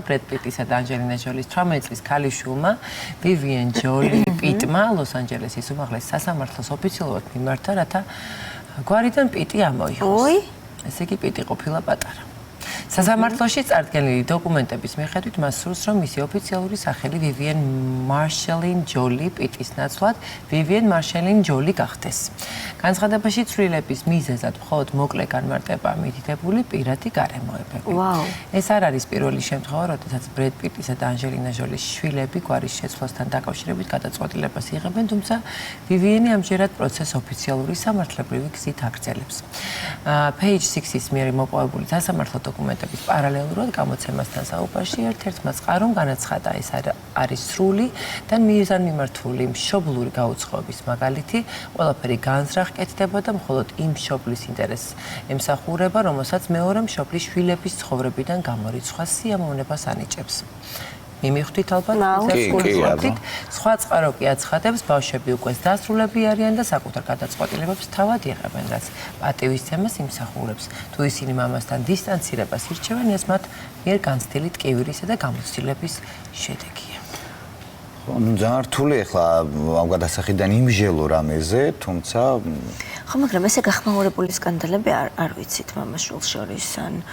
ბრედ პიტისა და ანჯელინა ჯოლის 18 წლის ქალიშვილმა ვივიენ ჯოლი პიტმა ლოს-ანჯელესის უმაღლეს სასამართლოს ოფიციალურად მიმართა, რათა გვარიდან პიტი ამოიღოს. ესე იგი პიტი ყოფილა პატარა. სასამართლოში წარდგენილი დოკუმენტების მიხედვით მას სურს, რომ მისი ოფიციალური სახელი ვივიენ მარშელინ ჯოლი პიტის ნაცვლად ვივიენ მარშელინ ჯოლი გახდეს. განცხადებაში ცვლილების მიზეზად მხოლოდ მოკლე განმარტებაა მითითებული პირადი გარემოებები. ეს არ არის პირველი შემთხვევა, როდესაც ბრედ პიტისა და ანჯელინა ჯოლის შვილები გვარის შეცვლასთან დაკავშირებით გადაწყვეტილებას იღებენ, თუმცა ვივიენი ამჯერად პროცესს ოფიციალური სამართლებრივი გზით აგრძელებს. Page 6-ის მიერ მოპოვებული სასამართლო დოკუმენტების პარალელურად გამოცემასთან საუბარში ერთ-ერთმა წყარომ განაცხადა, ეს არის სრული და მიზანმიმართული მშობლური გაუწყობის მაგალითი, ყველაფერი განზრახ კეთდება და მხოლოდ იმ მშობლის ინტერესს ემსახურება, რომელსაც მეორე მშობლის შვილების ცხოვრებიდან გამორიცხვა სიამოვნებას ანიჭებს. მიმიხვდით ალბათ, სხვა წყარო კი აცხადებს, ბავშვები უკვე დასრულები არიან და საკუთარ გადაწყვეტილებებს თავად იღებენ, რაც პატივისცემას იმსახურებს. თუ ისინი მამასთან დისტანცირებას ირჩევენ, ეს მათ მიერ განცდილი ტკივილისა და გამოცდილების შედეგია. ძალიან რთული ახლა ამ გადასახედიდან იმჟელო რამეზე, თუმცა ხო, მაგრამ ესე გახმაურებული სკანდალები არ ვიცით მამაშვილს შორის ან